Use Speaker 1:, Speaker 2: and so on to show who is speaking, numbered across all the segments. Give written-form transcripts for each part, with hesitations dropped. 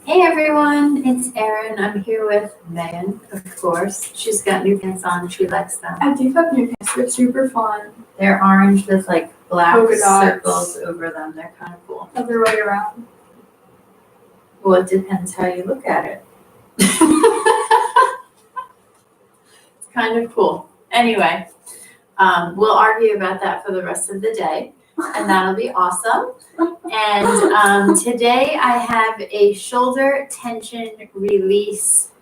Speaker 1: Hey everyone, it's Erin. I'm here with Megan, of course. She's got new pants on. She likes them.
Speaker 2: I do have new pants. They're super fun.
Speaker 1: They're orange with like black
Speaker 2: Polka dots.
Speaker 1: circles over them. They're kind of cool.
Speaker 2: Other way around.
Speaker 1: Well, it depends how you look at it. It's kind of cool. Anyway, we'll argue about that for the rest of the day, and that'll be awesome. And today I have a shoulder tension release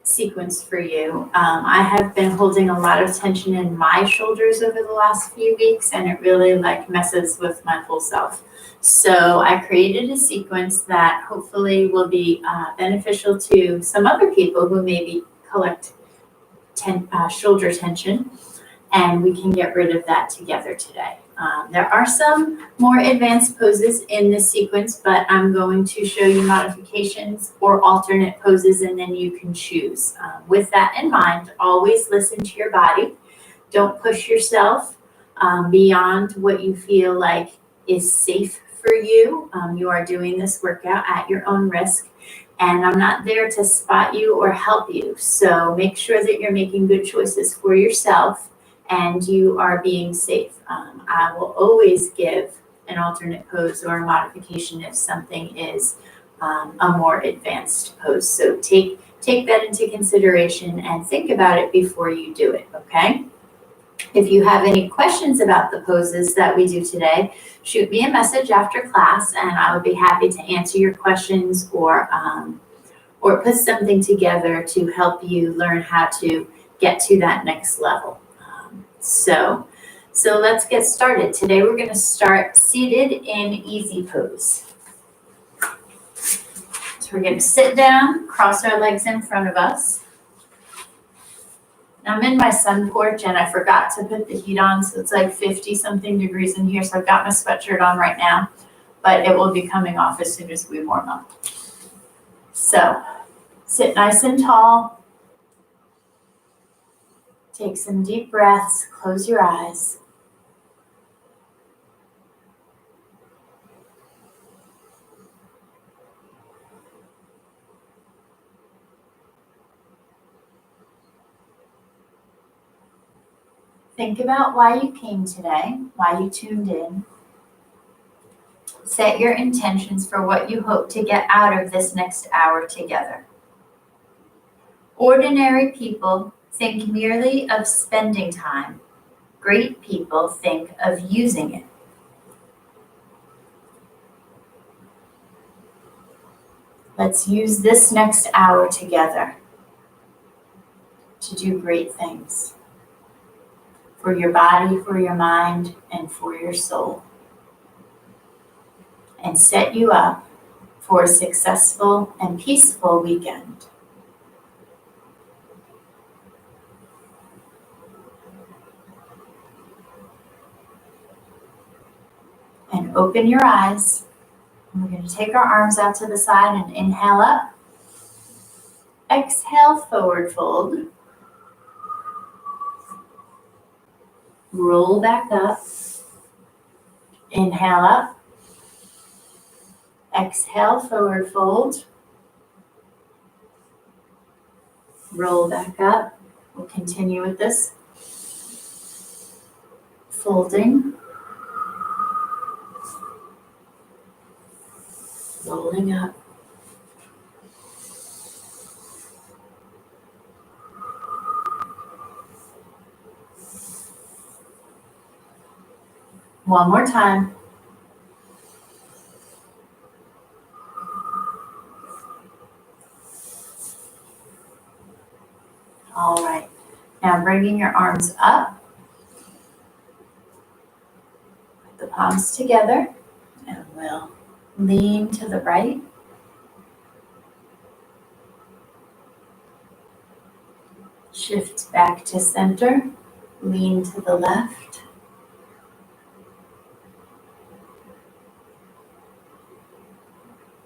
Speaker 1: sequence for you. I have been holding a lot of tension in my shoulders over the last few weeks, and it really messes with my full self. So I created a sequence that hopefully will be beneficial to some other people who maybe collect shoulder tension, and we can get rid of that together today. There are some more advanced poses in this sequence, but I'm going to show you modifications or alternate poses, and then you can choose. With that in mind, always listen to your body. Don't push yourself beyond what you feel like is safe for you. You are doing this workout at your own risk, and I'm not there to spot you or help you. So make sure that you're making good choices for yourself and you are being safe. I will always give an alternate pose or a modification if something is a more advanced pose. So take that into consideration and think about it before you do it, okay? If you have any questions about the poses that we do today, shoot me a message after class and I would be happy to answer your questions or put something together to help you learn how to get to that next level. So let's get started. Today we're going to start seated in easy pose. So we're going to sit down, cross our legs in front of us. I'm in my sun porch and I forgot to put the heat on, so it's like 50 something degrees in here, so I've got my sweatshirt on right now, but it will be coming off as soon as we warm up. So sit nice and tall. Take some deep breaths, close your eyes. Think about why you came today, why you tuned in. Set your intentions for what you hope to get out of this next hour together. Ordinary people think merely of spending time. Great people think of using it. Let's use this next hour together to do great things for your body, for your mind, and for your soul, and set you up for a successful and peaceful weekend. And open your eyes. And we're going to take our arms out to the side and inhale up. Exhale, forward fold. Roll back up. Inhale up. Exhale, forward fold. Roll back up. We'll continue with this. Folding. Rolling up. One more time. All right. Now bringing your arms up. Put the palms together and we'll lean to the right. Shift back to center. Lean to the left.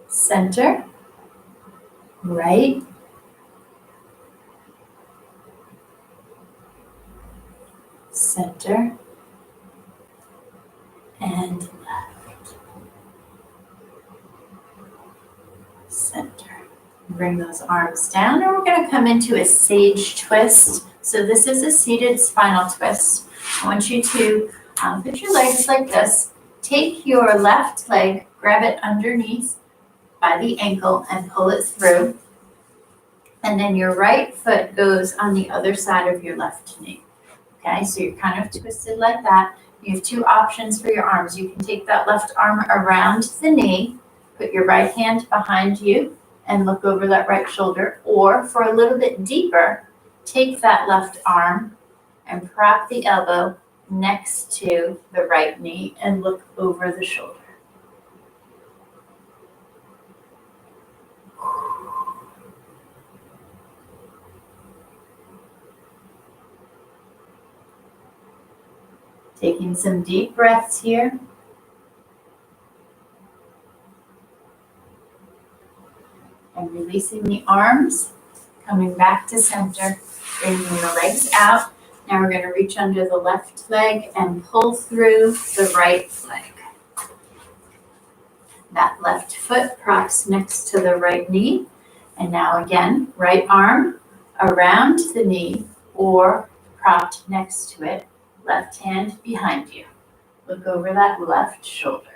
Speaker 1: Center. Right. Center. And left. center. Bring those arms down, and we're going to come into a sage twist. So this is a seated spinal twist. I want you to put your legs like this. Take your left leg, grab it underneath by the ankle and pull it through. And then your right foot goes on the other side of your left knee. Okay, so you're kind of twisted like that. You have two options for your arms. You can take that left arm around the knee, put your right hand behind you, and look over that right shoulder. Or for a little bit deeper, take that left arm and prop the elbow next to the right knee and look over the shoulder. Taking some deep breaths here. And releasing the arms, coming back to center, bringing the legs out. Now we're going to reach under the left leg and pull through the right leg. That left foot props next to the right knee. And now again, right arm around the knee or propped next to it. Left hand behind you. Look over that left shoulder.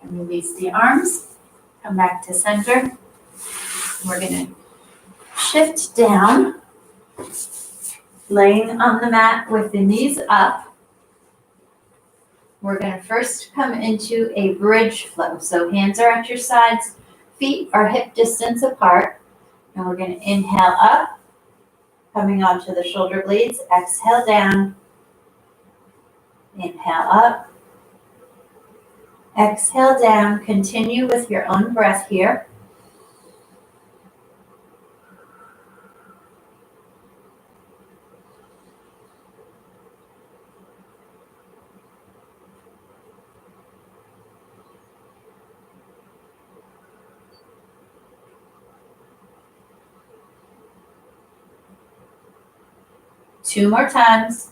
Speaker 1: And release the arms. Come back to center. We're going to shift down, laying on the mat with the knees up. We're going to first come into a bridge flow. So hands are at your sides, feet are hip distance apart. And we're going to inhale up, coming onto the shoulder blades. Exhale down. Inhale up. Exhale down. Continue with your own breath here. Two more times.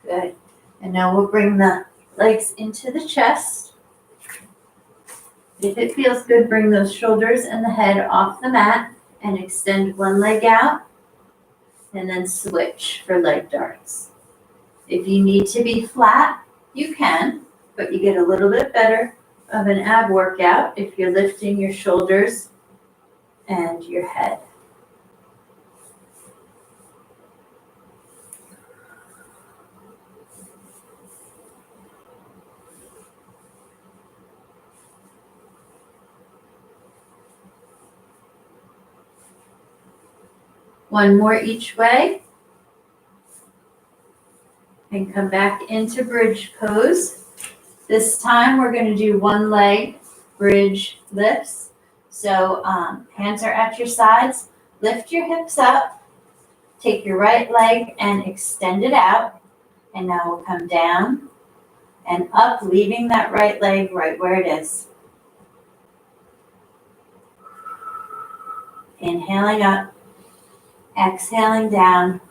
Speaker 1: Good. And now we'll bring the legs into the chest. If it feels good, bring those shoulders and the head off the mat and extend one leg out and then switch for leg darts. If you need to be flat, you can. But you get a little bit better of an ab workout if you're lifting your shoulders and your head. One more each way. And come back into bridge pose. This time we're going to do one leg bridge lifts. So hands are at your sides. Lift your hips up. Take your right leg and extend it out. And now we'll come down and up, leaving that right leg right where it is. Inhaling up. Exhaling down.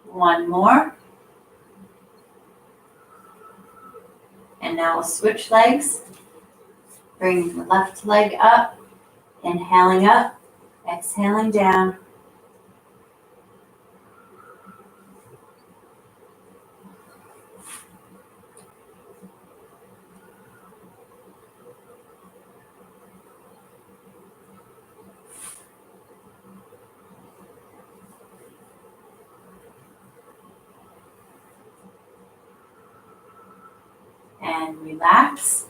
Speaker 1: One more. And now we'll switch legs. Bring the left leg up. Inhaling up. Exhaling down. And relax.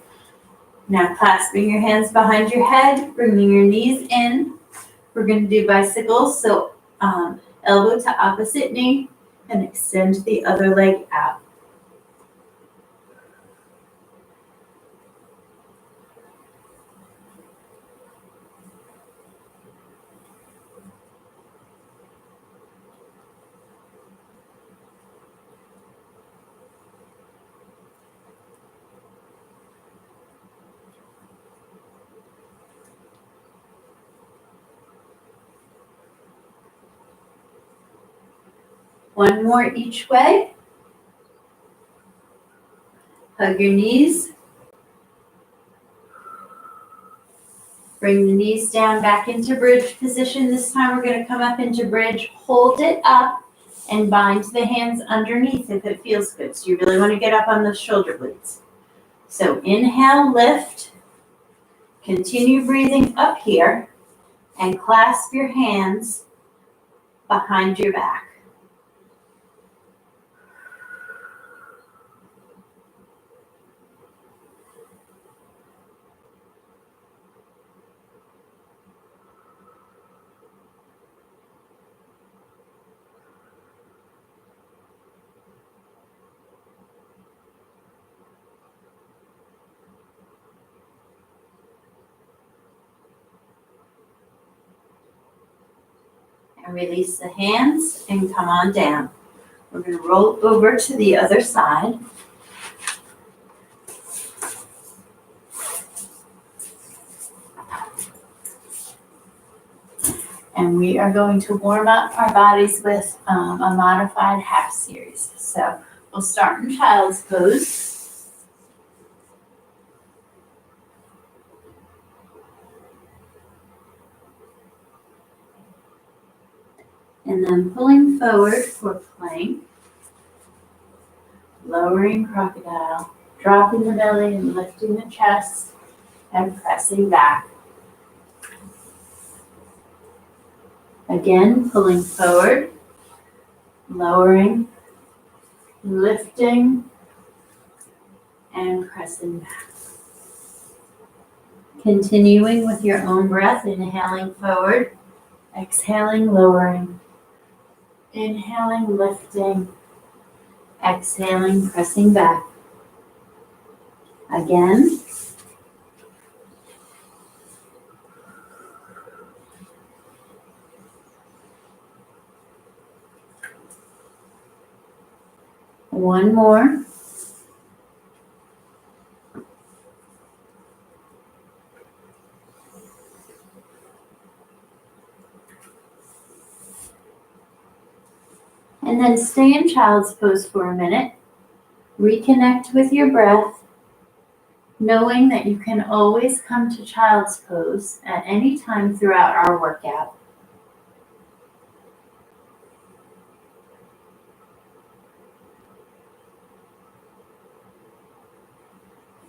Speaker 1: Now clasping your hands behind your head, bringing your knees in, We're going to do bicycles, so elbow to opposite knee and extend the other leg out. One more each way. Hug your knees. Bring the knees down back into bridge position. This time we're going to come up into bridge, hold it up, and bind the hands underneath if it feels good. So you really want to get up on those shoulder blades. So inhale, lift. Continue breathing up here and clasp your hands behind your back. And release the hands and come on down. We're going to roll over to the other side. And we are going to warm up our bodies with a modified half series. So we'll start in child's pose. And then pulling forward for plank, lowering crocodile, dropping the belly and lifting the chest and pressing back. Again, pulling forward, lowering, lifting, and pressing back. Continuing with your own breath, inhaling forward, exhaling, lowering. Inhaling, lifting, exhaling, pressing back. Again. One more. And then stay in child's pose for a minute. Reconnect with your breath, knowing that you can always come to child's pose at any time throughout our workout.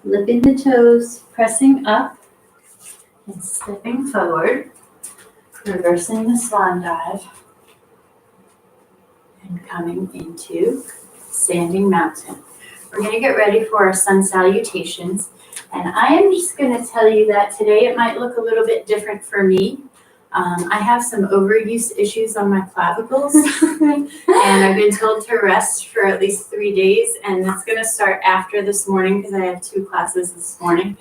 Speaker 1: Flipping the toes, pressing up, and stepping forward, reversing the swan dive, and coming into standing mountain. We're going to get ready for our sun salutations. And I am just going to tell you that today it might look a little bit different for me. I have some overuse issues on my clavicles, and I've been told to rest for at least 3 days, and that's going to start after this morning because I have 2 classes this morning.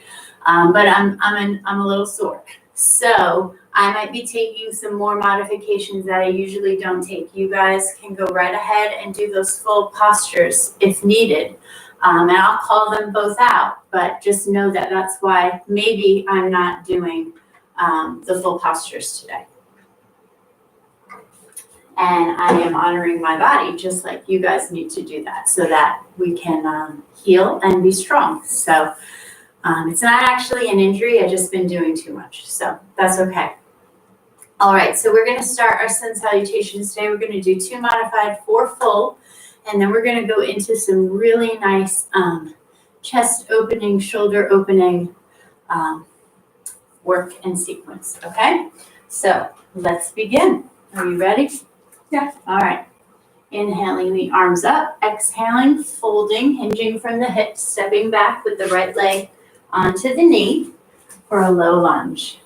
Speaker 1: But I'm a little sore, so I might be taking some more modifications that I usually don't take. You guys can go right ahead and do those full postures if needed, and I'll call them both out. But just know that that's why maybe I'm not doing the full postures today. And I am honoring my body just like you guys need to do that so that we can heal and be strong. So it's not actually an injury, I've just been doing too much. So that's okay. All right, so we're going to start our sun salutations today. We're going to do 2 modified, 4 full, and then we're going to go into some really nice chest opening, shoulder opening work and sequence, okay? So let's begin. Are you ready?
Speaker 2: Yeah.
Speaker 1: All right. Inhaling the arms up, exhaling, folding, hinging from the hips, stepping back with the right leg onto the knee for a low lunge.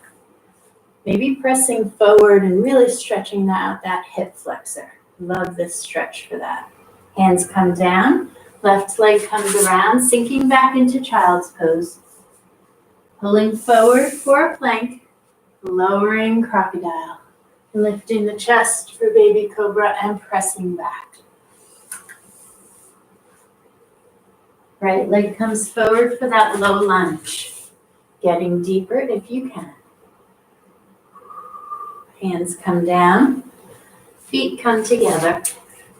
Speaker 1: Maybe pressing forward and really stretching out that hip flexor. Love this stretch for that. Hands come down, left leg comes around, sinking back into child's pose. Pulling forward for a plank, lowering crocodile. Lifting the chest for baby cobra and pressing back. Right leg comes forward for that low lunge. Getting deeper if you can. Hands come down, feet come together,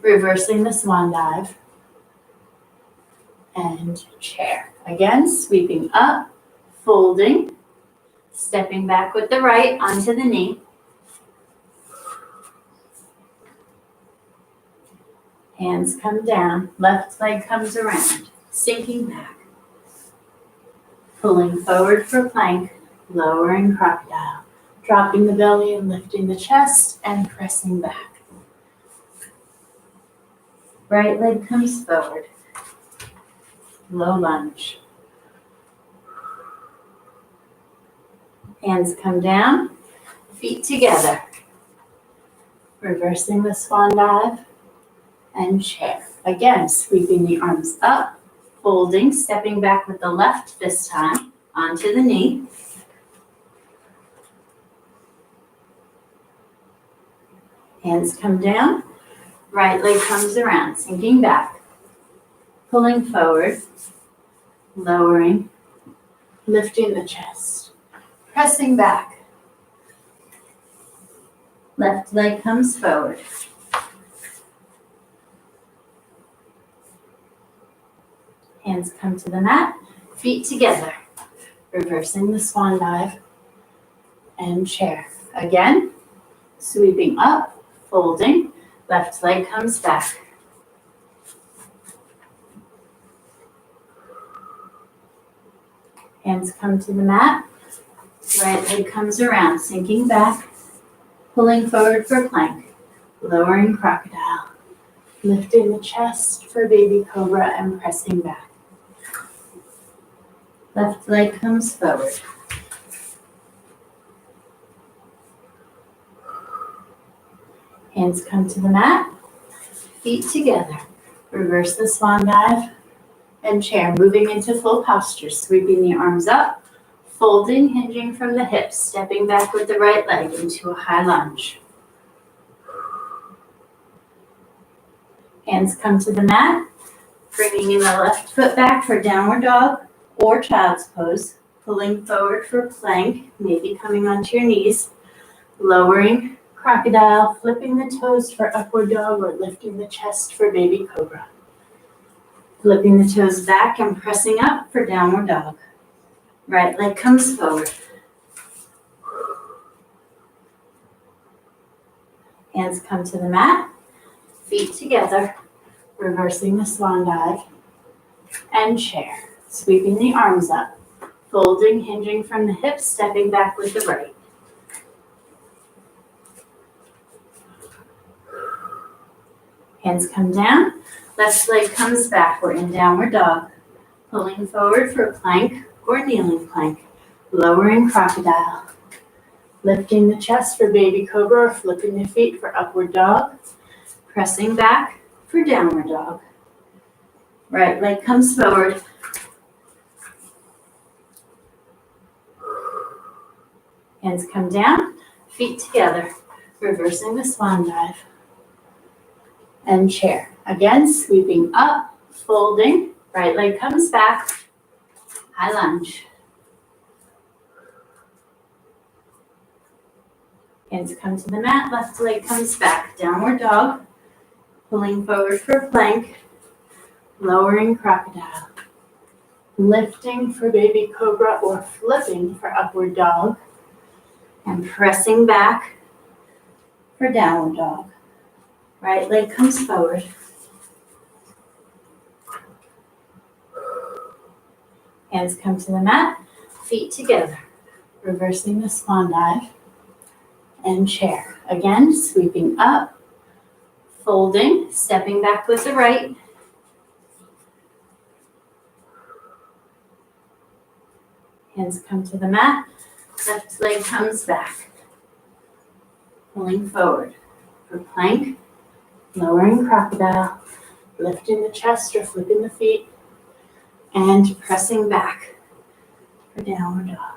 Speaker 1: reversing the swan dive. And chair. Again, sweeping up, folding, stepping back with the right onto the knee. Hands come down, left leg comes around, sinking back. Pulling forward for plank, lowering crocodile. Dropping the belly and lifting the chest and pressing back. Right leg comes forward. Low lunge. Hands come down, feet together. Reversing the swan dive and chair. Again, sweeping the arms up, folding, stepping back with the left this time onto the knee. Hands come down, right leg comes around, sinking back, pulling forward, lowering, lifting the chest, pressing back. Left leg comes forward. Hands come to the mat, feet together, reversing the swan dive and chair. Again, sweeping up, folding, left leg comes back. Hands come to the mat, right leg comes around, sinking back, pulling forward for plank, lowering crocodile, lifting the chest for baby cobra and pressing back. Left leg comes forward. Hands come to the mat, feet together. Reverse the swan dive and chair, moving into full posture, sweeping the arms up, folding, hinging from the hips, stepping back with the right leg into a high lunge. Hands come to the mat, bringing in the left foot back for downward dog or child's pose, pulling forward for plank, maybe coming onto your knees, lowering crocodile, flipping the toes for upward dog or lifting the chest for baby cobra. Flipping the toes back and pressing up for downward dog. Right leg comes forward. Hands come to the mat, feet together, reversing the swan dive and chair. Sweeping the arms up, folding, hinging from the hips, stepping back with the right. Hands come down, left leg comes back. We're in downward dog. Pulling forward for plank or kneeling plank. Lowering crocodile. Lifting the chest for baby cobra or flipping the feet for upward dog. Pressing back for downward dog. Right leg comes forward. Hands come down, feet together. Reversing the swan dive. And chair. Again, sweeping up, folding, right leg comes back, high lunge. Hands come to the mat, left leg comes back, downward dog, pulling forward for plank, lowering crocodile, lifting for baby cobra or flipping for upward dog, and pressing back for downward dog. Right leg comes forward. Hands come to the mat, feet together, reversing the swan dive and chair. Again, sweeping up, folding, stepping back with the right. Hands come to the mat, left leg comes back. pulling forward for plank, lowering crocodile, lifting the chest or flipping the feet, and pressing back for downward dog.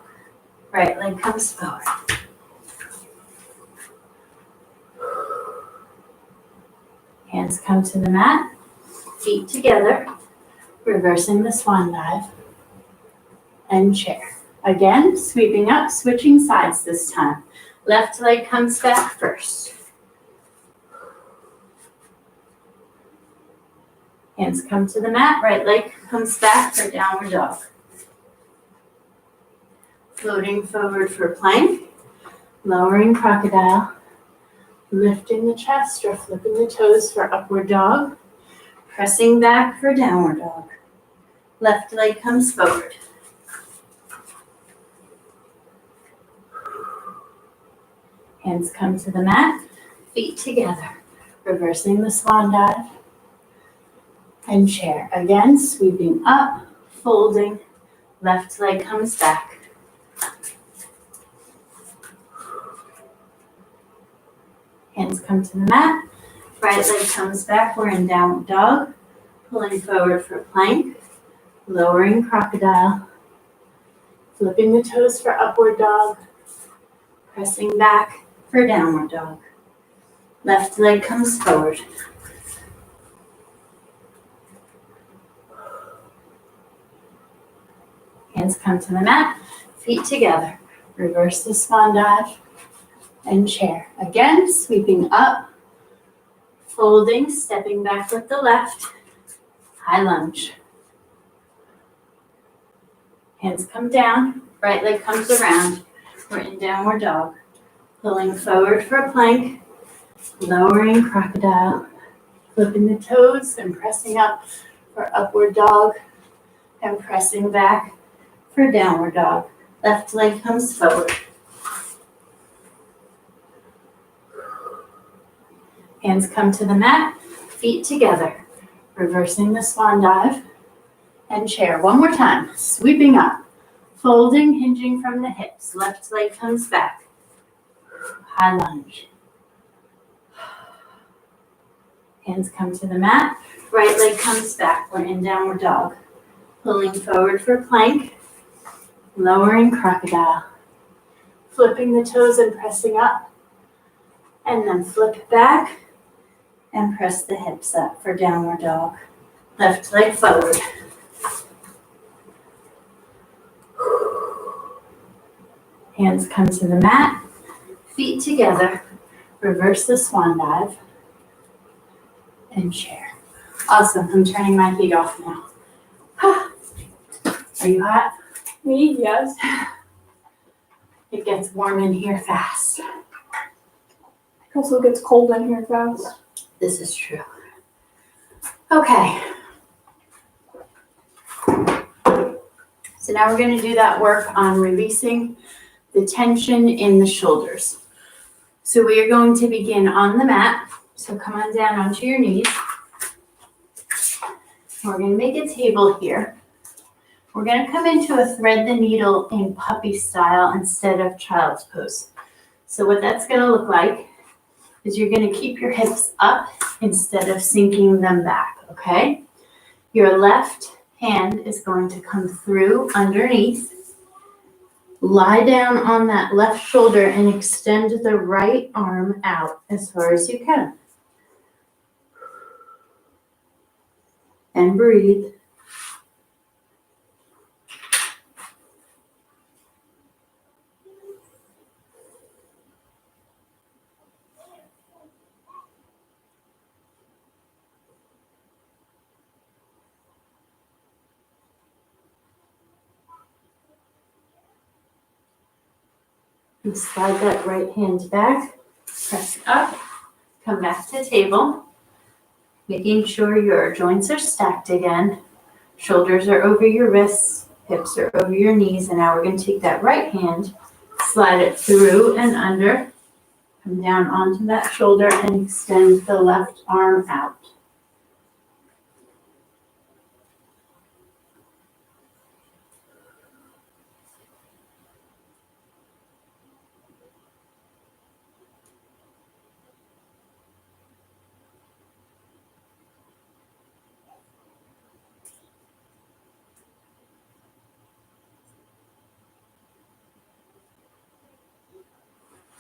Speaker 1: Right leg comes forward. Hands come to the mat, feet together, reversing the swan dive, and chair. Again, sweeping up, switching sides this time. Left leg comes back first. Hands come to the mat, right leg comes back for downward dog. Floating forward for plank, lowering crocodile, lifting the chest or flipping the toes for upward dog, pressing back for downward dog. Left leg comes forward. Hands come to the mat, feet together, reversing the swan dive, and chair. Again, sweeping up, folding, left leg comes back. Hands come to the mat, right leg comes back, we're in downward dog, pulling forward for plank, lowering crocodile, flipping the toes for upward dog, pressing back for downward dog. Left leg comes forward. Hands come to the mat, feet together. Reverse the swan dive and chair. Again, sweeping up, folding, stepping back with the left, high lunge. Hands come down, right leg comes around. We're in downward dog. Pulling forward for a plank, lowering crocodile, flipping the toes and pressing up for upward dog, and pressing back for downward dog. Left leg comes forward. Hands come to the mat, feet together, reversing the swan dive, and chair. One more time, sweeping up, folding, hinging from the hips. Left leg comes back, high lunge. Hands come to the mat, right leg comes back. We're in downward dog. Pulling forward for plank, lowering crocodile, flipping the toes and pressing up, and then flip back and press the hips up for downward dog. Left leg forward. Hands come to the mat, feet together, reverse the swan dive, and chair. Awesome, I'm turning my heat off now. Are you hot?
Speaker 2: Me? Yes.
Speaker 1: It gets warm in here fast.
Speaker 2: It also gets cold in here fast.
Speaker 1: This is true. Okay. So now we're going to do that work on releasing the tension in the shoulders. So we are going to begin on the mat. So come on down onto your knees. We're going to make a table here. We're going to come into a thread the needle in puppy style instead of child's pose. So what that's going to look like is you're going to keep your hips up instead of sinking them back, okay? Your left hand is going to come through underneath. Lie down on that left shoulder and extend the right arm out as far as you can. And breathe. And slide that right hand back, press up, come back to table, making sure your joints are stacked again. Shoulders are over your wrists, hips are over your knees, and now we're going to take that right hand, slide it through and under, come down onto that shoulder and extend the left arm out.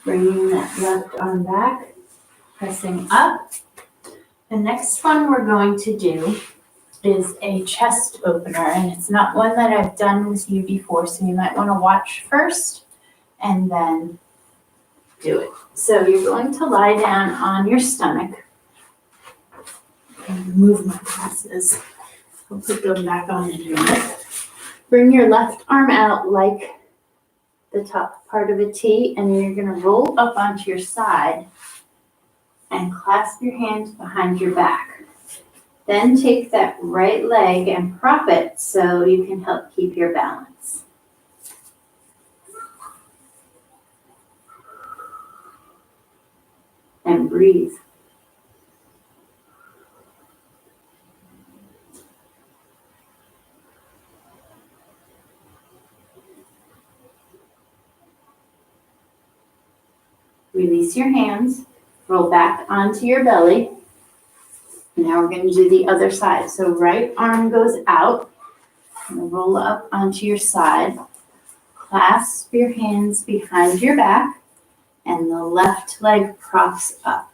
Speaker 1: Bringing that left arm back, pressing up. The next one we're going to do is a chest opener, and it's not one that I've done with you before, so you might want to watch first and then do it. So you're going to lie down on your stomach and remove my glasses. I'll put them back on in a minute. Bring your left arm out like the top part of a T, and then you're going to roll up onto your side and clasp your hands behind your back. Then take that right leg and prop it so you can help keep your balance. And breathe. Release your hands, roll back onto your belly. Now we're going to do the other side. So right arm goes out, and roll up onto your side. Clasp your hands behind your back, and the left leg props up.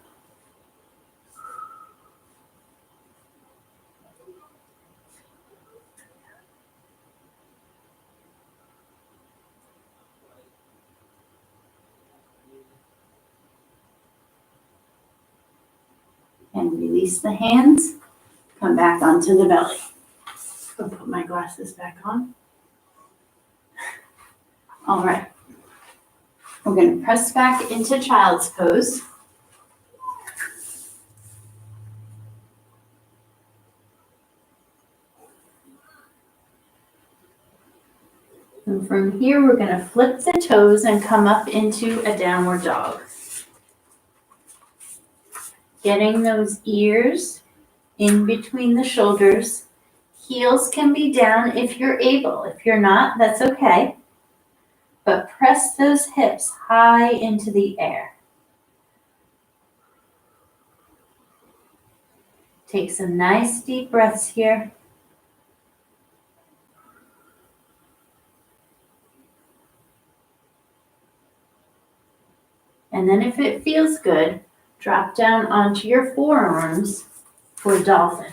Speaker 1: And release the hands, come back onto the belly. I'll put my glasses back on. All right. We're going to press back into child's pose. And from here, we're going to flip the toes and come up into a downward dog. Getting those ears in between the shoulders. Heels can be down if you're able. If you're not, that's okay. But press those hips high into the air. Take some nice deep breaths here. And then if it feels good, drop down onto your forearms for dolphin.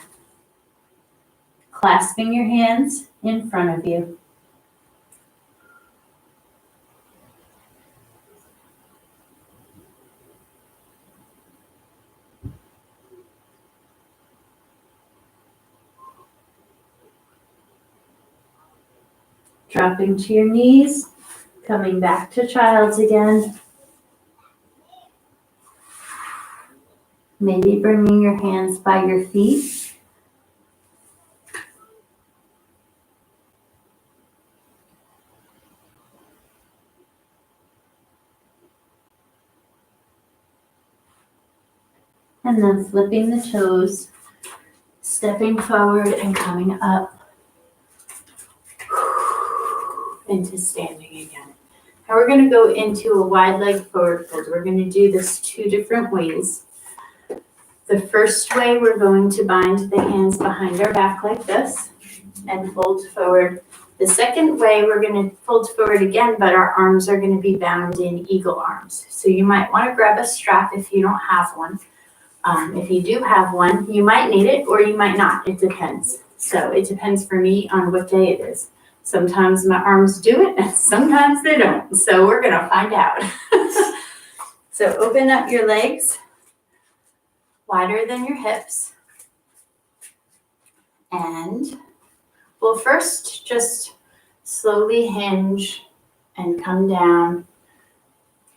Speaker 1: Clasping your hands in front of you. Dropping to your knees, coming back to child's again. Maybe bringing your hands by your feet. And then flipping the toes, stepping forward and coming up into standing again. Now we're going to go into a wide leg forward fold. We're going to do this 2 different ways. The first way, we're going to bind the hands behind our back like this and fold forward. The second way, we're going to fold forward again, but our arms are going to be bound in eagle arms. So you might want to grab a strap if you don't have one. If you do have one, you might need it or you might not. It depends. So it depends for me on what day it is. Sometimes my arms do it and sometimes they don't. So we're going to find out. So open up your legs wider than your hips. And we'll first just slowly hinge and come down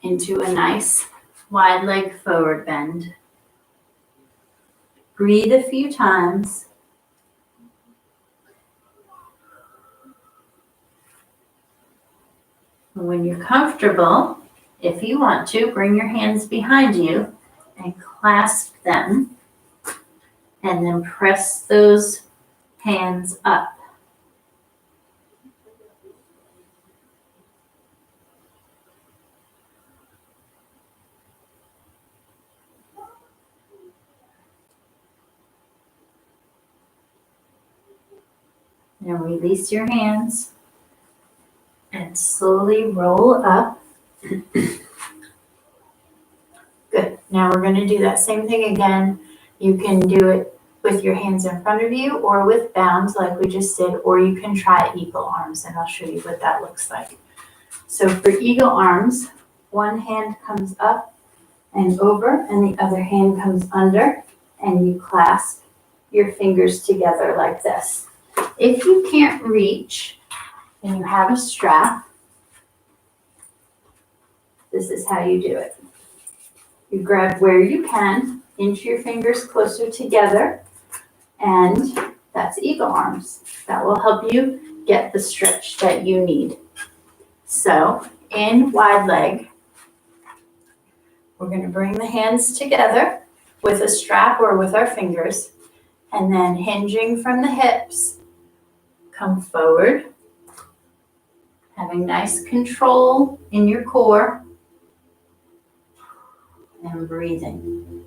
Speaker 1: into a nice wide leg forward bend. Breathe a few times. When you're comfortable, if you want to, bring your hands behind you and clasp them, and then press those hands up. Now release your hands and slowly roll up Now we're gonna do that same thing again. You can do it with your hands in front of you or with bounds like we just did, or you can try eagle arms and I'll show you what that looks like. So for eagle arms, one hand comes up and over and the other hand comes under and you clasp your fingers together like this. If you can't reach and you have a strap, this is how you do it. You grab where you can, inch your fingers closer together, and that's eagle arms. That will help you get the stretch that you need. So in wide leg, we're going to bring the hands together with a strap or with our fingers, and then hinging from the hips, come forward, having nice control in your core, and breathing.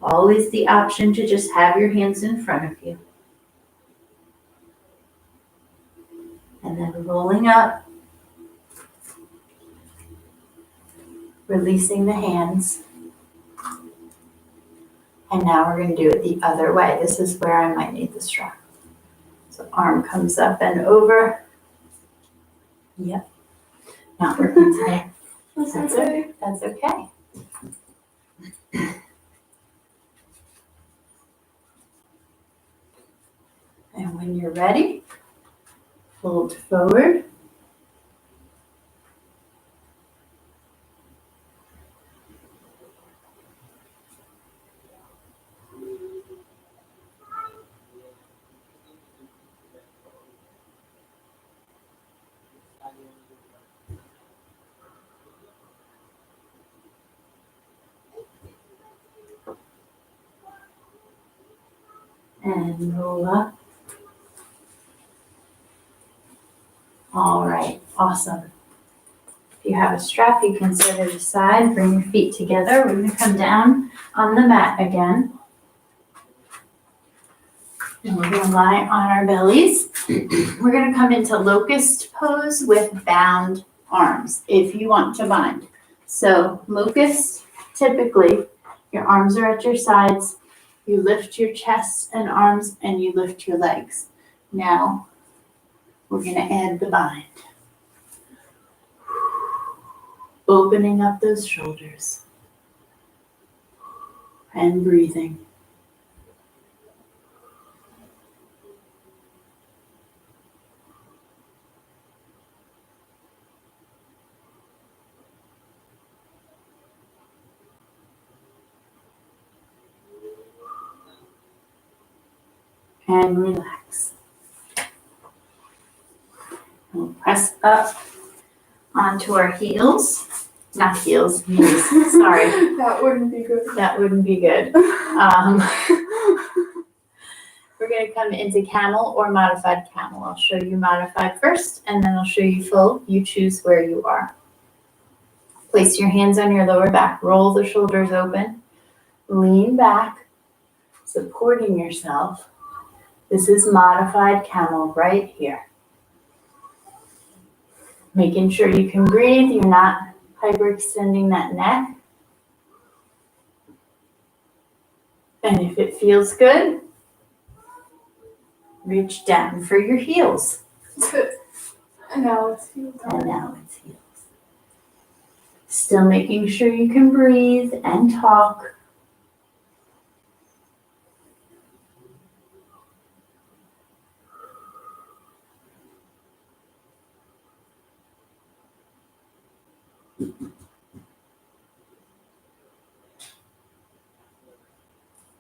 Speaker 1: Always the option to just have your hands in front of you. And then rolling up, releasing the hands. And now we're going to do it the other way. This is where I might need the strap. So arm comes up and over. Yep. Not working today.
Speaker 2: That's okay.
Speaker 1: That's okay. And when you're ready, fold forward. And roll up. All right, awesome. If you have a strap, you can set it aside, bring your feet together. We're gonna come down on the mat again. And we're gonna lie on our bellies. We're gonna come into locust pose with bound arms, if you want to bind. So locust, typically, your arms are at your sides, you lift your chest and arms, and you lift your legs. Now, we're gonna add the bind. Opening up those shoulders and breathing. And relax. We'll press up onto our heels. Not heels, knees. Sorry.
Speaker 2: That wouldn't be good.
Speaker 1: That wouldn't be good. We're going to come into camel or modified camel. I'll show you modified first, and then I'll show you full. You choose where you are. Place your hands on your lower back. Roll the shoulders open. Lean back, supporting yourself. This is modified camel right here. Making sure you can breathe. You're not hyperextending that neck. And if it feels good, reach down for your heels.
Speaker 2: Good. And now it's heels.
Speaker 1: And now it's heels. Still making sure you can breathe and talk.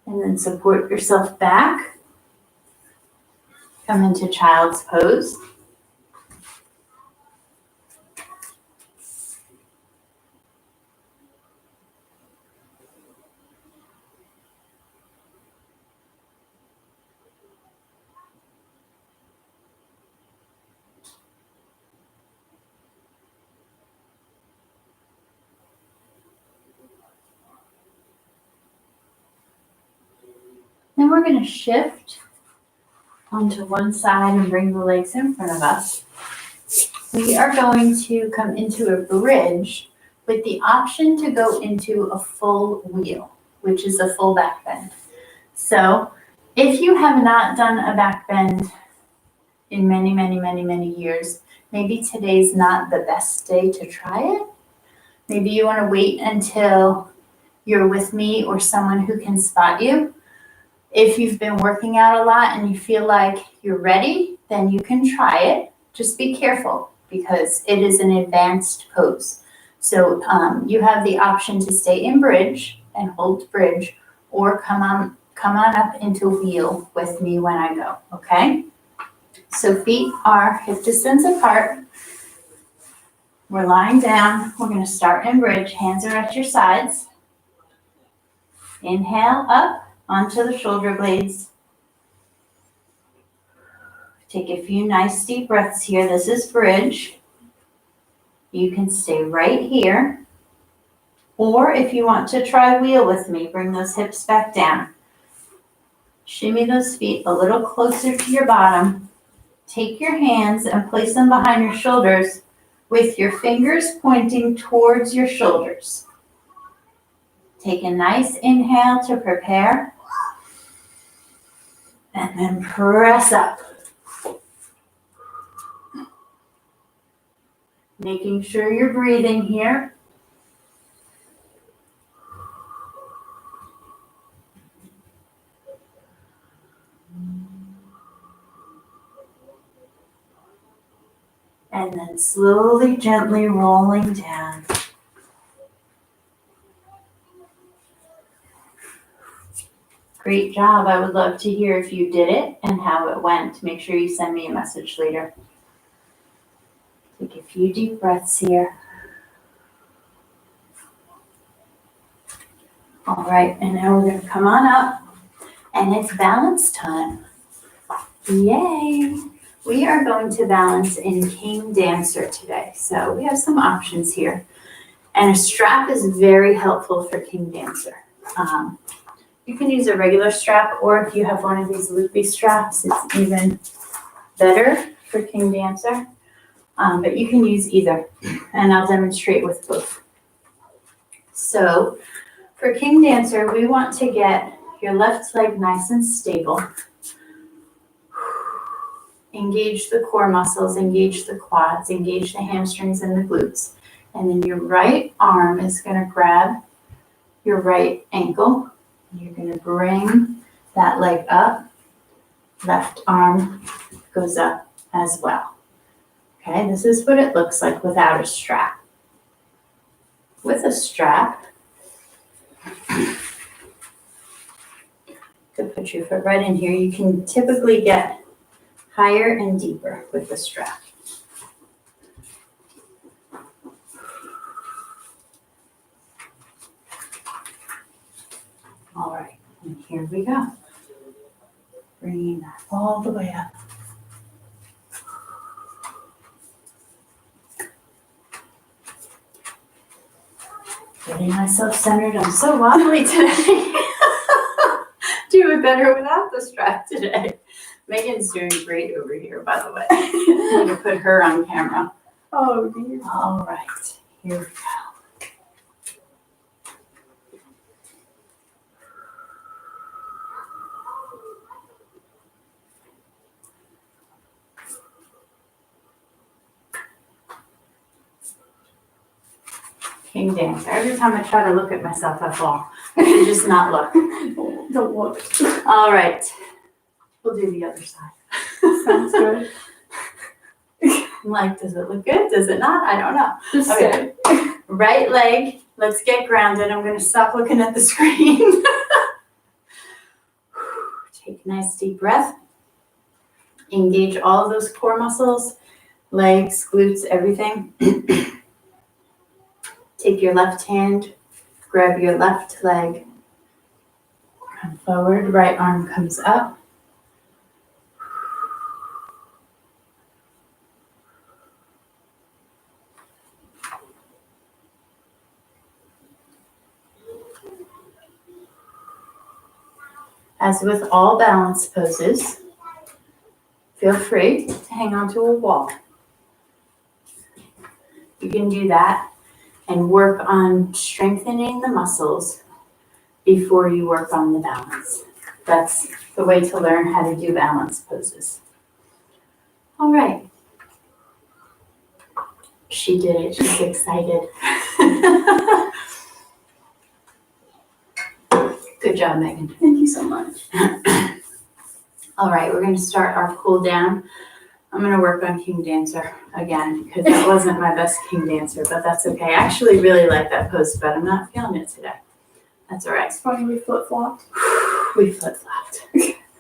Speaker 1: And then support yourself back. Come into child's pose. Then we're going to shift onto one side and bring the legs in front of us. We are going to come into a bridge with the option to go into a full wheel, which is a full back bend. So if you have not done a back bend in many, many, many, many years, maybe today's not the best day to try it. Maybe you want to wait until you're with me or someone who can spot you. If you've been working out a lot and you feel like you're ready, then you can try it. Just be careful because it is an advanced pose. So you have the option to stay in bridge and hold bridge, or come on up into wheel with me when I go, okay? So feet are hip distance apart. We're lying down. We're going to start in bridge. Hands are at your sides. Inhale up onto the shoulder blades. Take a few nice deep breaths here. This is bridge. You can stay right here. Or if you want to try wheel with me, bring those hips back down. Shimmy those feet a little closer to your bottom. Take your hands and place them behind your shoulders with your fingers pointing towards your shoulders. Take a nice inhale to prepare. And then press up. Making sure you're breathing here. And then slowly, gently rolling down. Great job. I would love to hear if you did it and how it went. Make sure you send me a message later. Take a few deep breaths here. All right, and now we're going to come on up, and it's balance time. Yay! We are going to balance in King Dancer today. So we have some options here. And a strap is very helpful for King Dancer. You can use a regular strap, or if you have one of these loopy straps, it's even better for King Dancer. But you can use either, and I'll demonstrate with both. So for King Dancer, we want to get your left leg nice and stable. Engage the core muscles, engage the quads, engage the hamstrings and the glutes. And then your right arm is going to grab your right ankle. You're going to bring that leg up. Left arm goes up as well. Okay, this is what it looks like without a strap. With a strap, you could put your foot right in here. You can typically get higher and deeper with the strap. All right, and here we go. Bringing that all the way up. Getting myself centered. I'm so wobbly today. Doing better without the strap today. Megan's doing great over here, by the way. I'm going to put her on camera.
Speaker 2: Oh, dear.
Speaker 1: All right, here we go. King Dancer. Every time I try to look at myself, I fall. I should just not look.
Speaker 2: Don't look.
Speaker 1: All right. We'll do the other side.
Speaker 2: Sounds good.
Speaker 1: I'm like, does it look good? Does it not? I don't know.
Speaker 2: Just
Speaker 1: Okay. Right leg. Let's get grounded. I'm going to stop looking at the screen. Take a nice deep breath. Engage all of those core muscles, legs, glutes, everything. Take your left hand, grab your left leg, come forward, right arm comes up. As with all balance poses, feel free to hang onto a wall. You can do that and work on strengthening the muscles before you work on the balance. That's the way to learn how to do balance poses. All right. She did it. She's excited. Good job, Megan.
Speaker 2: Thank you so much.
Speaker 1: All right, we're going to start our cool down. I'm going to work on King Dancer again because that wasn't my best King Dancer, but that's okay. I actually really like that pose, but I'm not feeling it today. That's all right.
Speaker 2: It's funny we flip-flopped.
Speaker 1: We flip-flopped.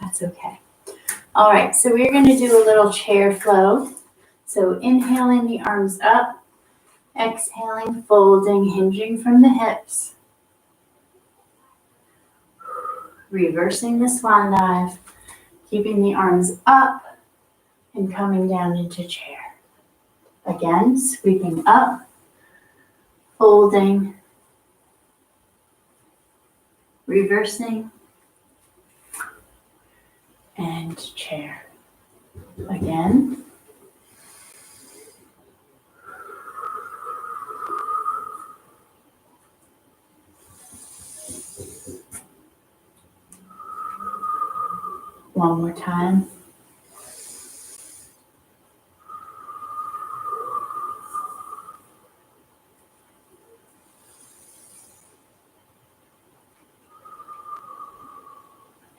Speaker 1: That's okay. All right, so we're going to do a little chair flow. So inhaling the arms up, exhaling, folding, hinging from the hips. Reversing the swan dive, keeping the arms up and coming down into chair. Again, sweeping up, folding, reversing, and chair. Again. One more time.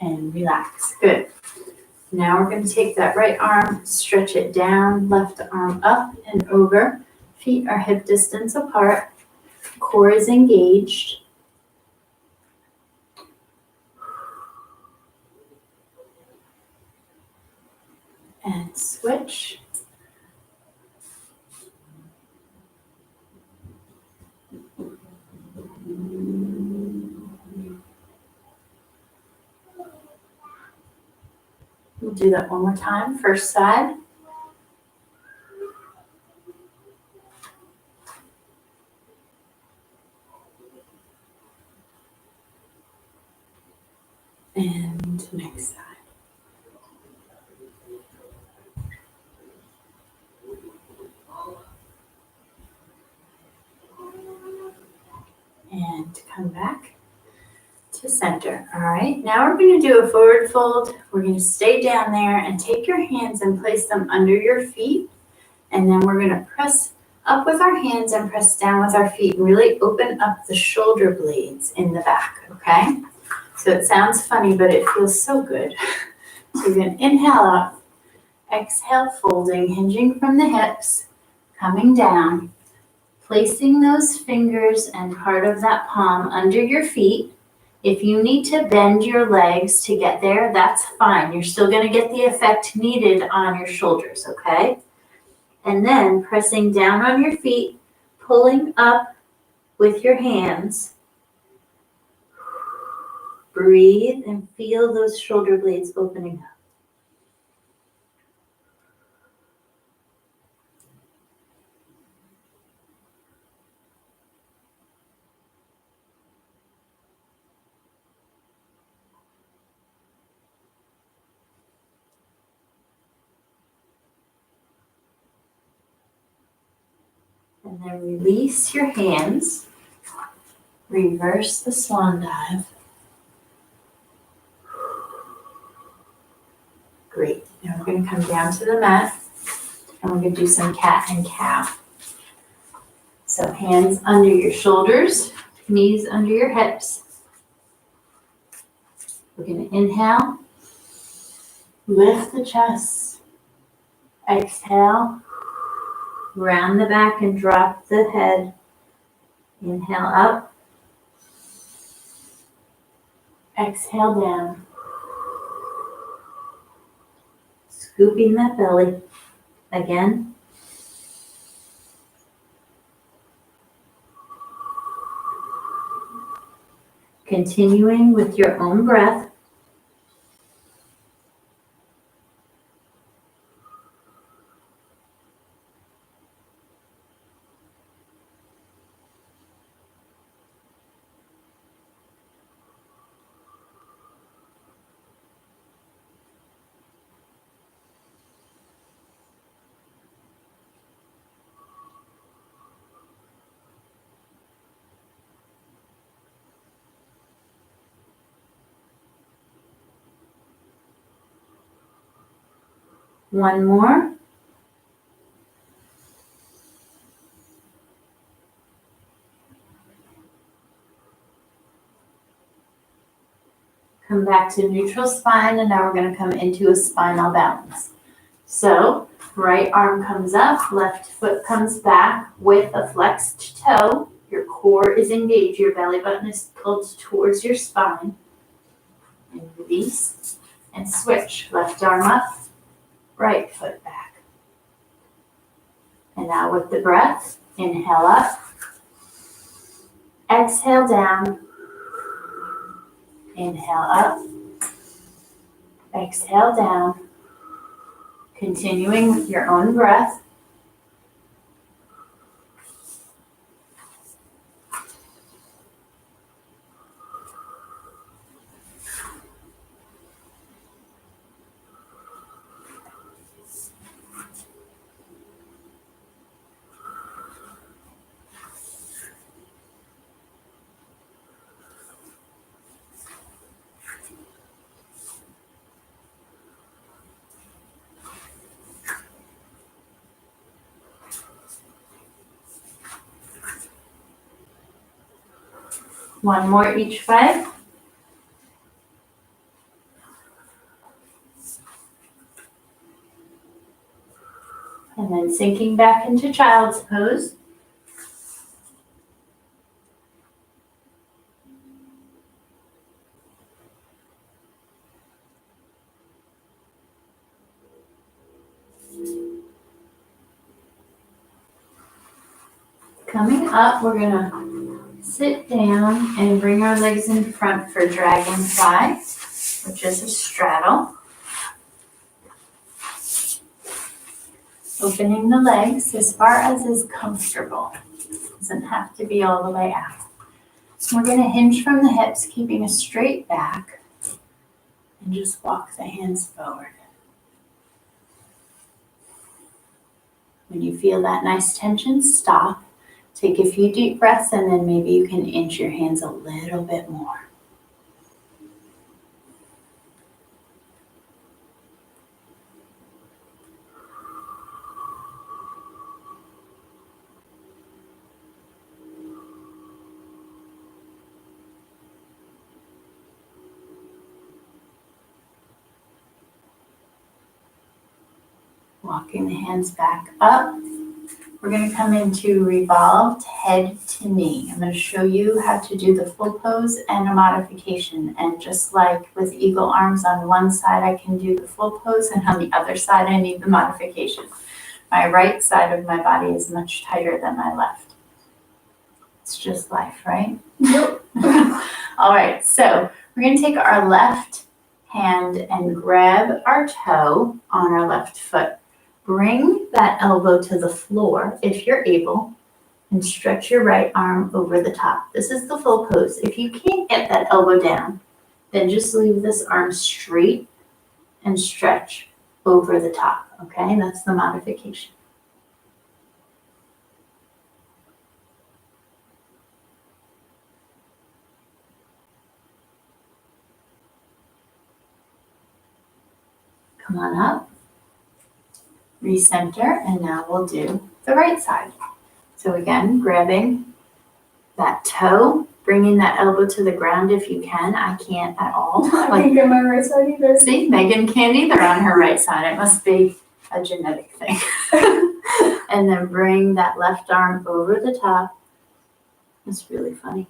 Speaker 1: And relax. Good. Now we're going to take that right arm, stretch it down, left arm up and over. Feet are hip distance apart. Core is engaged. And switch. We'll do that one more time. First side. And next side. And come back to center. All right, now we're going to do a forward fold. We're going to stay down there and take your hands and place them under your feet. And then we're going to press up with our hands and press down with our feet and really open up the shoulder blades in the back, okay? So it sounds funny, but it feels so good. So you're going to inhale up, exhale, folding, hinging from the hips, coming down, placing those fingers and part of that palm under your feet. If you need to bend your legs to get there, that's fine. You're still going to get the effect needed on your shoulders, okay? And then pressing down on your feet, pulling up with your hands. Breathe and feel those shoulder blades opening up. And then release your hands. Reverse the swan dive. Great. Now we're going to come down to the mat and we're going to do some cat and cow. So hands under your shoulders, knees under your hips. We're going to inhale, lift the chest, exhale, round the back and drop the head. Inhale up, exhale down. Scooping that belly. Again. Continuing with your own breath. One more. Come back to neutral spine, and now we're going to come into a spinal balance. So right arm comes up, left foot comes back with a flexed toe. Your core is engaged, your belly button is pulled towards your spine. And release and switch. Left arm up, right foot back. And now with the breath, inhale up, exhale down, inhale up, exhale down. Continuing with your own breath. One more each way. And then sinking back into child's pose. Coming up, we're gonna sit down and bring our legs in front for dragonfly, which is a straddle. Opening the legs as far as is comfortable. Doesn't have to be all the way out. We're going to hinge from the hips, keeping a straight back, and just walk the hands forward. When you feel that nice tension, stop. Take a few deep breaths, and then maybe you can inch your hands a little bit more. Walking the hands back up. We're going to come into revolved head to knee. I'm going to show you how to do the full pose and a modification. And just like with eagle arms on one side, I can do the full pose, and on the other side, I need the modification. My right side of my body is much tighter than my left. It's just life, right?
Speaker 2: Yep.
Speaker 1: All right, so we're going to take our left hand and grab our toe on our left foot. Bring that elbow to the floor if you're able, and stretch your right arm over the top. This is the full pose. If you can't get that elbow down, then just leave this arm straight and stretch over the top, okay? That's the modification. Come on up. Recenter, and now we'll do the right side. So again, grabbing that toe, bringing that elbow to the ground if you can. I can't at all.
Speaker 2: I can't get my right side either.
Speaker 1: See, Megan can't either on her right side. It must be a genetic thing. And then bring that left arm over the top. It's really funny.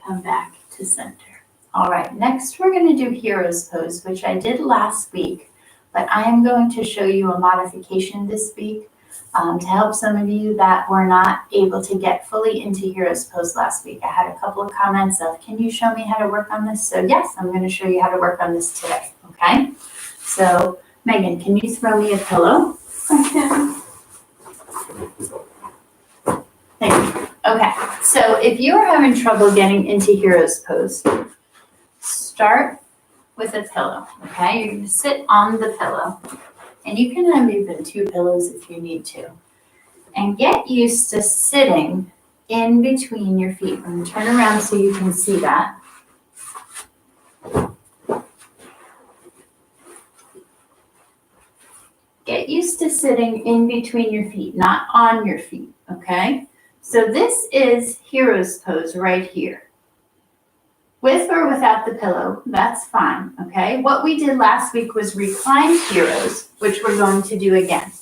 Speaker 1: Come back to center. All right, next we're going to do hero's pose, which I did last week, but I am going to show you a modification this week to help some of you that were not able to get fully into hero's pose last week. I had a couple of comments of, can you show me how to work on this? So yes, I'm going to show you how to work on this today, okay? So Megan, can you throw me a pillow?
Speaker 2: I can.
Speaker 1: Thank you. Okay, so if you are having trouble getting into hero's pose, start with a pillow, okay? You're going to sit on the pillow, And you can have even 2 pillows if you need to. And get used to sitting in between your feet. I'm going to turn around so you can see that. Get used to sitting in between your feet, not on your feet, okay? So this is hero's pose right here. With or without the pillow, that's fine, okay? What we did last week was reclined heroes, which we're going to do again.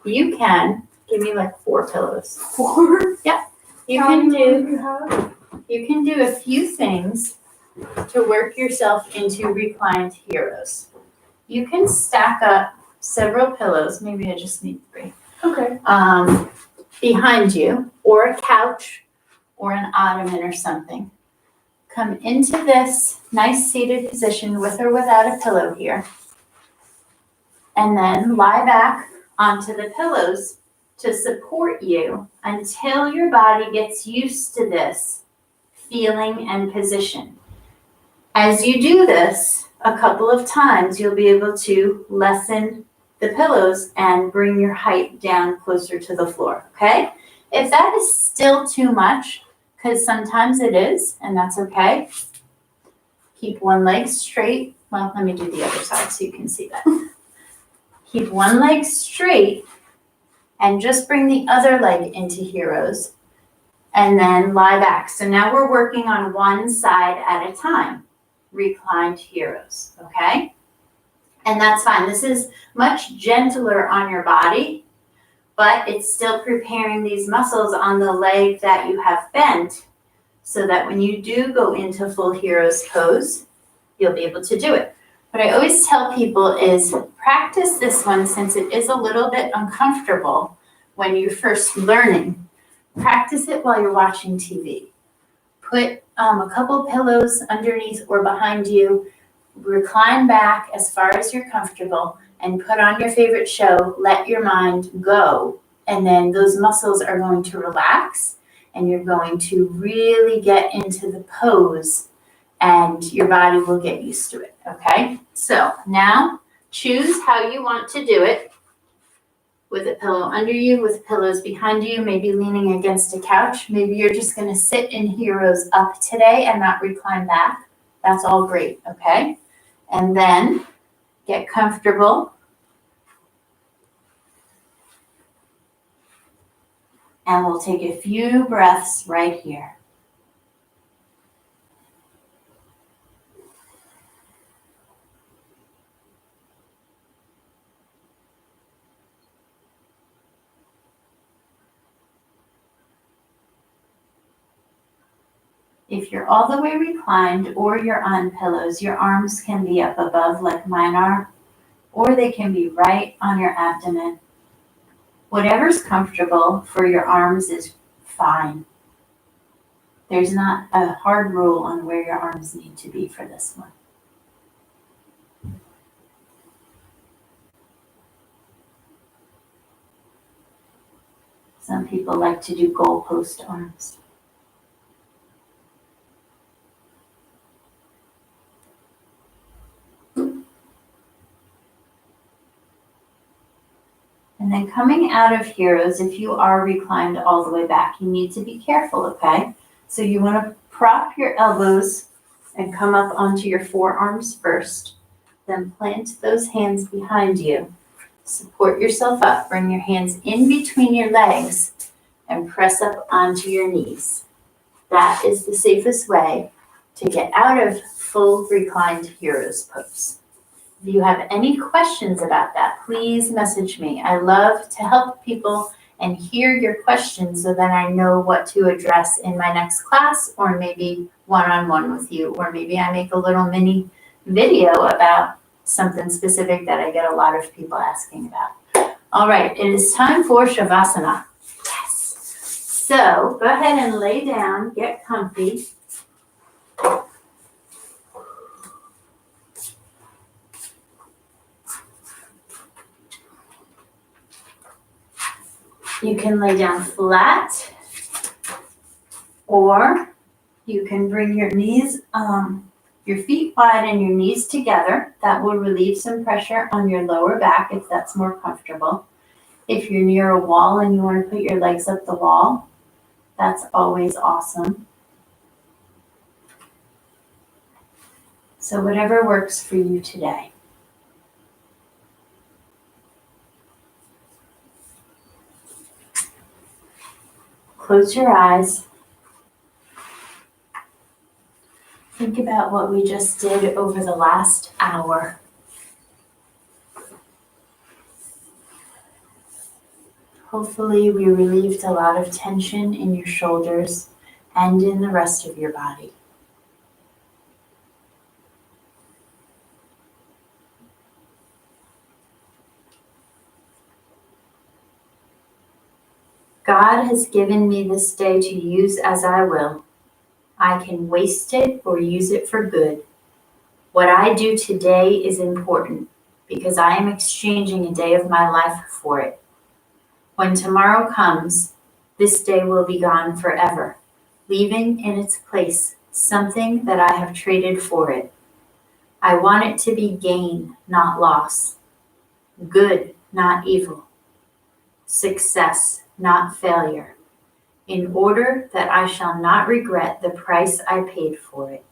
Speaker 1: You can, give me like 4 pillows.
Speaker 2: 4?
Speaker 1: Yep. You
Speaker 2: How
Speaker 1: can
Speaker 2: many
Speaker 1: do,
Speaker 2: you have?
Speaker 1: you can do a few things to work yourself into reclined heroes. You can stack up several pillows, maybe I just need 3,
Speaker 2: Okay.
Speaker 1: behind you, or a couch, or an ottoman or something. Come into this nice seated position with or without a pillow here. And then lie back onto the pillows to support you until your body gets used to this feeling and position. As you do this a couple of times, you'll be able to lessen the pillows and bring your height down closer to the floor, okay? If that is still too much, because sometimes it is, and that's okay, keep one leg straight. Well, let me do the other side so you can see that. Keep one leg straight and just bring the other leg into heroes and then lie back. So now we're working on one side at a time, reclined heroes, okay? And that's fine. This is much gentler on your body, but it's still preparing these muscles on the leg that you have bent so that when you do go into full heroes pose, you'll be able to do it. What I always tell people is practice this one since it is a little bit uncomfortable when you're first learning. Practice it while you're watching TV. Put a couple pillows underneath or behind you, recline back as far as you're comfortable, and put on your favorite show, let your mind go, and then those muscles are going to relax, and you're going to really get into the pose, and your body will get used to it, okay? So now choose how you want to do it, with a pillow under you, with pillows behind you, maybe leaning against a couch. Maybe you're just going to sit in heroes up today and not recline back. That's all great, okay? And then get comfortable. And we'll take a few breaths right here. If you're all the way reclined or you're on pillows, your arms can be up above like mine are, or they can be right on your abdomen. Whatever's comfortable for your arms is fine. There's not a hard rule on where your arms need to be for this one. Some people like to do goalpost arms. And then coming out of heroes, if you are reclined all the way back, you need to be careful, okay? So you want to prop your elbows and come up onto your forearms first. Then plant those hands behind you. Support yourself up. Bring your hands in between your legs and press up onto your knees. That is the safest way to get out of full reclined heroes pose. If you have any questions about that, please message me. I love to help people and hear your questions so that I know what to address in my next class, or maybe one-on-one with you, or maybe I make a little mini video about something specific that I get a lot of people asking about. All right, it is time for Shavasana. Yes. So go ahead and lay down, get comfy. You can lay down flat, or you can bring your knees Your feet wide and your knees together. That will relieve some pressure on your lower back if that's more comfortable. If you're near a wall and you want to put your legs up the wall, that's always awesome. So whatever works for you today. Close your eyes. Think about what we just did over the last hour. Hopefully we relieved a lot of tension in your shoulders and in the rest of your body. God has given me this day to use as I will. I can waste it or use it for good. What I do today is important because I am exchanging a day of my life for it. When tomorrow comes, this day will be gone forever, leaving in its place something that I have traded for it. I want it to be gain, not loss. Good, not evil. Success, not failure. In order that I shall not regret the price I paid for it.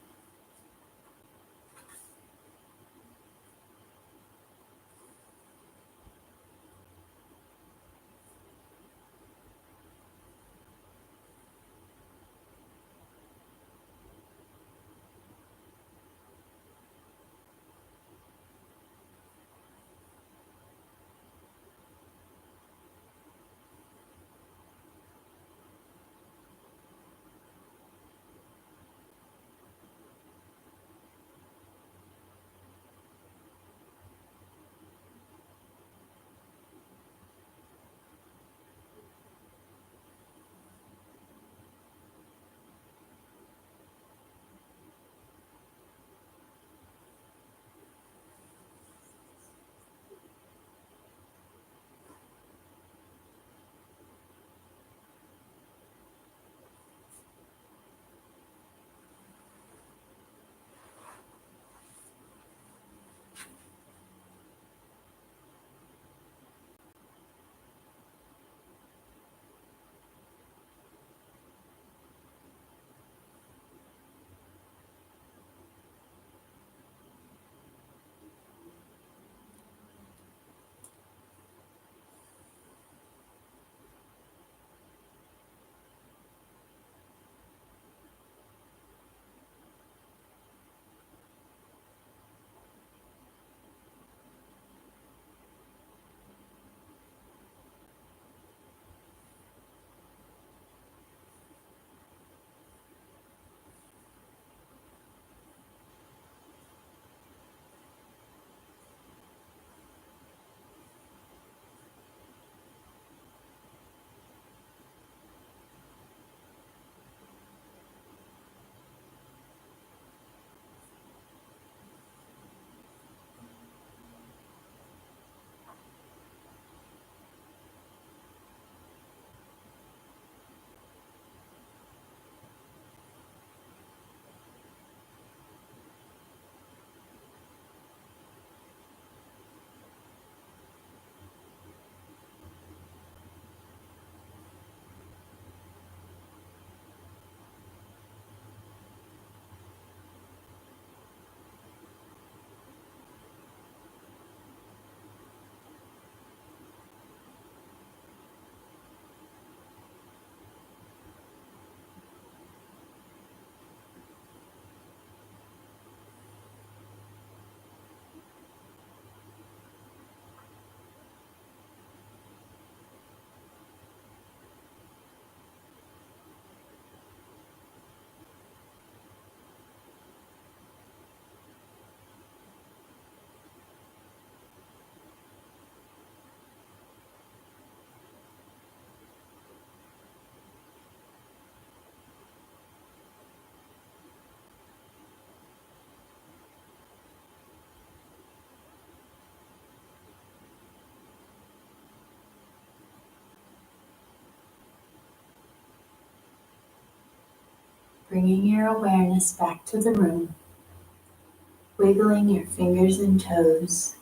Speaker 1: Bringing your awareness back to the room. wiggling your fingers and toes,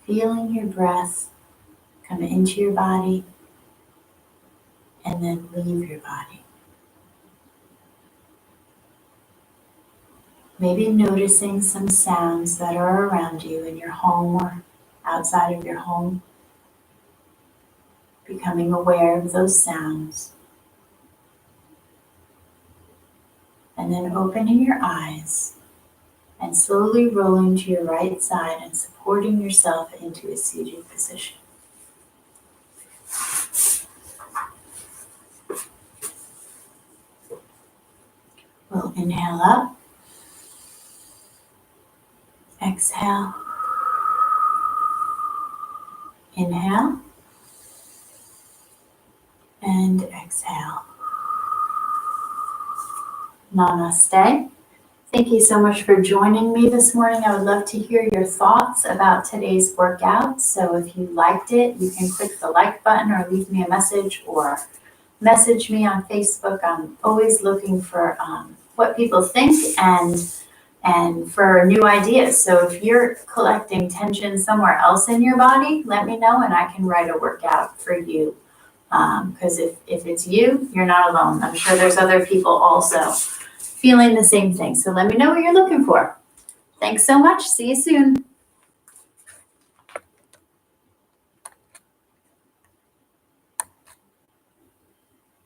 Speaker 1: feeling your breath come into your body and then leave your body. Maybe noticing some sounds that are around you in your home or outside of your home, becoming aware of those sounds. And then opening your eyes and slowly rolling to your right side and supporting yourself into a seated position. We'll inhale up, exhale, inhale, and exhale. Namaste. Thank you so much for joining me this morning. I would love to hear your thoughts about today's workout. So if you liked it, you can click the like button or leave me a message or message me on Facebook. I'm always looking for what people think and for new ideas. So if you're collecting tension somewhere else in your body, let me know and I can write a workout for you. Because if it's you, you're not alone. I'm sure there's other people also feeling the same thing. So let me know what you're looking for. Thanks so much. See you soon.